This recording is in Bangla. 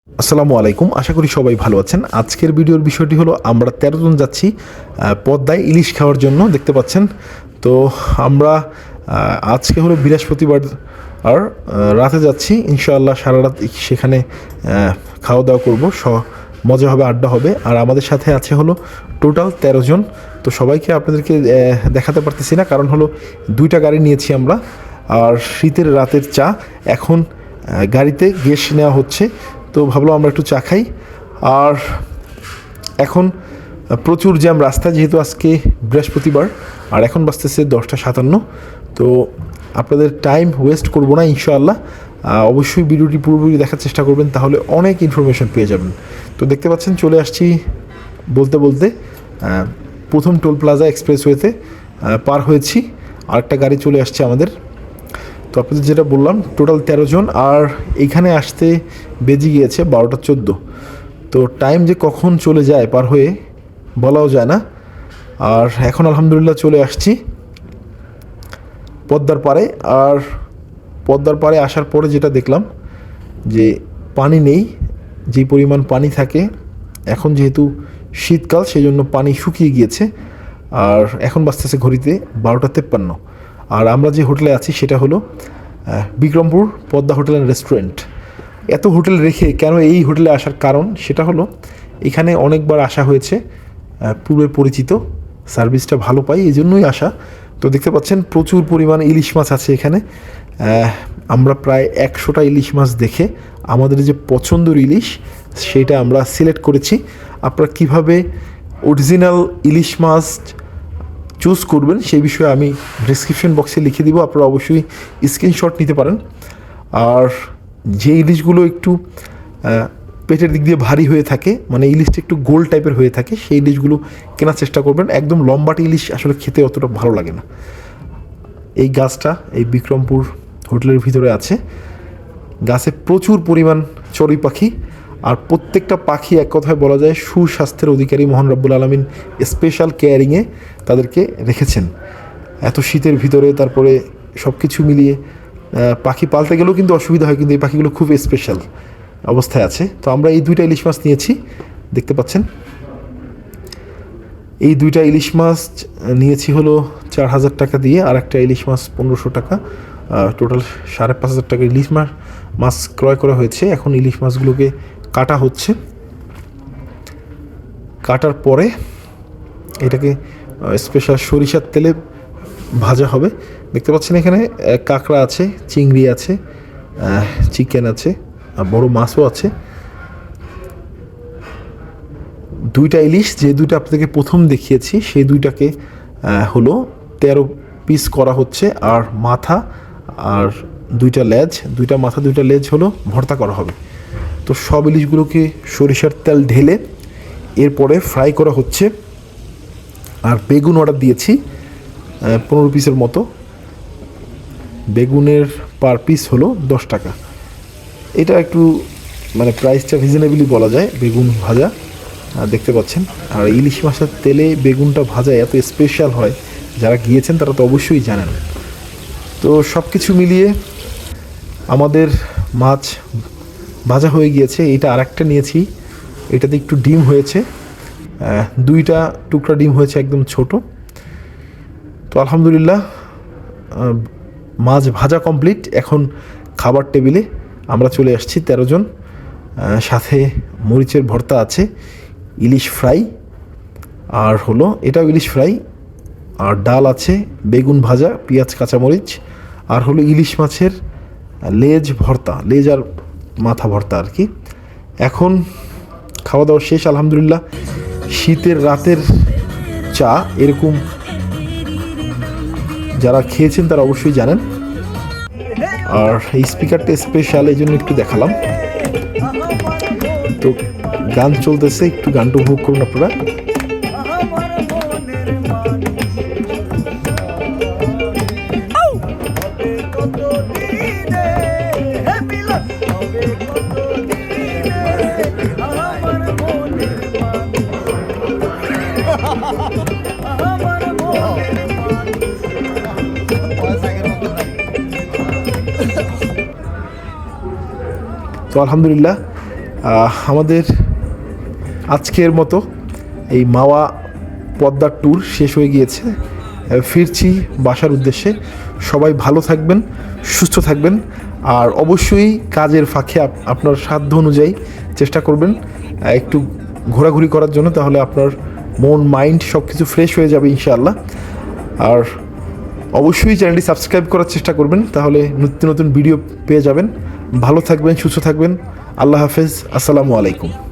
আসসালামু আলাইকুম, আশা করি সবাই ভালো আছেন। আজকের ভিডিওর বিষয়টি হলো আমরা 13 জন যাচ্ছি পদ্মায় ইলিশ খাওয়ার জন্য। দেখতে পাচ্ছেন তো আমরা আজকে হলো বৃহস্পতিবার আর রাতে যাচ্ছি ইনশাআল্লাহ। সারা রাত সেখানে খাওয়া দাওয়া করবো, মজা হবে, আড্ডা হবে। আর আমাদের সাথে আছে হলো টোটাল 13 জন। তো সবাইকে আপনাদেরকে দেখাতে পারতেছি না, কারণ হলো 2টা গাড়ি নিয়েছি আমরা। আর শীতের রাতের চা এখন গাড়িতে গ্যাস নেওয়া হচ্ছে, তো ভাবলাম আমরা একটু চা খাই। আর এখন প্রচুর জ্যাম রাস্তা, যেহেতু আজকে বৃহস্পতিবার আর এখন বাজতেছে 10টা 57। তো আপনাদের টাইম ওয়েস্ট করব না ইনশাআল্লাহ। অবশ্যই ভিডিওটি পুরোপুরি দেখার চেষ্টা করবেন, তাহলে অনেক ইনফরমেশন পেয়ে যাবেন। তো দেখতে পাচ্ছেন চলে আসছি বলতে বলতে প্রথম টোল প্লাজা এক্সপ্রেসওয়েতে পার হয়েছি। আরেকটা গাড়ি চলে আসছে আমাদের। তো আপনাদের যেটা বললাম টোটাল 13 জন, আর এইখানে আসতে বেজে গিয়েছে 12টা 14। তো টাইম যে কখন চলে যায় পার হয়ে বলাও যায় না। আর এখন আলহামদুলিল্লাহ চলে আসছি পদ্মার পাড়ে। আর পদ্মার পাড়ে আসার পরে যেটা দেখলাম যে পানি নেই, যে পরিমাণ পানি থাকে এখন যেহেতু শীতকাল সেই জন্য পানি শুকিয়ে গিয়েছে। আর এখন বাজতেছে ঘড়িতে 12টা 53। আর আমরা যে হোটেলে আছি সেটা হলো Bikrampur Padma hotel and restaurant. এত হোটেল রেখে কেন এই হোটেলে আসার কারণ সেটা হলো এখানে অনেকবার আসা হয়েছে, পূর্বে পরিচিত, সার্ভিসটা ভালো পাই, এই জন্যই আসা। তো দেখতে পাচ্ছেন প্রচুর পরিমাণ ইলিশ মাছ আছে এখানে। আমরা প্রায় 100টা ইলিশ মাছ দেখে আমাদের যে পছন্দের ইলিশ সেটা আমরা সিলেক্ট করেছি। আপনারা কীভাবে অরিজিনাল ইলিশ মাছ চুজ করবেন সেই বিষয়ে আমি ডিসক্রিপশন বক্সে লিখে দিব, আপনারা অবশ্যই স্ক্রিনশট নিতে পারেন। আর যে ইলিশগুলো একটু পেটের দিক দিয়ে ভারী হয়ে থাকে, মানে ইলিশটা একটু গোল টাইপের হয়ে থাকে, সেই ইলিশগুলো কেনার চেষ্টা করবেন। একদম লম্বাটি ইলিশ আসলে খেতে অতটা ভালো লাগে না। এই গাছটা এই বিক্রমপুর হোটেলের ভিতরে আছে। গাছে প্রচুর পরিমাণ চড়ুই পাখি, আর প্রত্যেকটা পাখি এক কথায় বলা যায় সুস্বাস্থ্যের অধিকারী। মহান রব্বুল আলামিন স্পেশাল কেয়ারিংয়ে তাদেরকে রেখেছেন এত শীতের ভিতরে। তারপরে সব কিছু মিলিয়ে পাখি পালতে গেলেও কিন্তু অসুবিধা হয়, কিন্তু এই পাখিগুলো খুব স্পেশাল অবস্থায় আছে। তো আমরা এই 2টা ইলিশ মাছ নিয়েছি, দেখতে পাচ্ছেন। এই 2টা ইলিশ মাছ নিয়েছি হলো 4000 টাকা দিয়ে, আর একটা ইলিশ মাছ 1500 টাকা। টোটাল 5500 টাকা ইলিশ মাছ ক্রয় করা হয়েছে। এখন ইলিশ মাছগুলোকে কাটা হচ্ছে। কাটার পরে এটাকে স্পেশাল সরিষার তেলে ভাজা হবে। দেখতে পাচ্ছেন এখানে কাঁকড়া আছে, চিংড়ি আছে, চিকেন আছে, বড় মাছও আছে। 2টা ইলিশ, যে 2টা আপনাদেরকে প্রথম দেখিয়েছি সেই 2টাকে হলো 13 পিস করা হচ্ছে। আর মাথা আর 2টা লেজ, 2টা মাথা 2টা লেজ হলো ভর্তা করা হবে। তো সব ইলিশগুলোকে সরিষার তেল ঢেলে এরপরে ফ্রাই করা হচ্ছে। আর বেগুন অর্ডার দিয়েছি 15 পিসের মতো। বেগুনের পার পিস হলো 10 টাকা। এটা একটু মানে প্রাইসটা রিজনেবলই বলা যায়। বেগুন ভাজা দেখতে পাচ্ছেন। আর ইলিশ মাছের তেলে বেগুনটা ভাজা এত স্পেশাল হয়, যারা গিয়েছেন তারা তো অবশ্যই জানেন। তো সব কিছু মিলিয়ে আমাদের মাছ ভাজা হয়ে গিয়েছে। এটা আরেকটা নিয়েছি, এটাতে একটু ডিম হয়েছে, 2টা টুকরা ডিম হয়েছে, একদম ছোট। তো আলহামদুলিল্লাহ মাছ ভাজা কমপ্লিট। এখন খাবার টেবিলে আমরা চলে আসছি 13 জন। সাথে মরিচের ভর্তা আছে, ইলিশ ফ্রাই, আর হলো এটাও ইলিশ ফ্রাই, আর ডাল আছে, বেগুন ভাজা, পেঁয়াজ কাঁচামরিচ, আর হলো ইলিশ মাছের লেজ ভর্তা, লেজ আর মাথা ভর্তা আর কি। এখন খাওয়া দাওয়া শেষ আলহামদুলিল্লাহ। শীতের রাতের চা এরকম যারা খেয়েছেন তারা অবশ্যই জানেন। আর এই স্পিকারটা স্পেশাল, এই জন্য একটু দেখালাম। তো গান চলতেছে, একটু গানটা উপভোগ করুন আপনারা। তো আলহামদুলিল্লাহ আমাদের আজকের মতো এই মাওয়া পদ্মার ট্যুর শেষ হয়ে গিয়েছে। ফিরছি বাসার উদ্দেশ্যে। সবাই ভালো থাকবেন, সুস্থ থাকবেন, আর অবশ্যই কাজের ফাঁকে আপনার সাধ্য অনুযায়ী চেষ্টা করবেন একটু ঘোরাঘুরি করার জন্য, তাহলে আপনার মন মাইন্ড সব কিছু ফ্রেশ হয়ে যাবে ইনশাআল্লাহ। আর অবশ্যই চ্যানেলটি সাবস্ক্রাইব করার চেষ্টা করবেন, তাহলে নতুন নতুন ভিডিও পেয়ে যাবেন। ভালো থাকবেন, সুস্থ থাকবেন। আল্লাহ হাফেজ, আসসালামু আলাইকুম।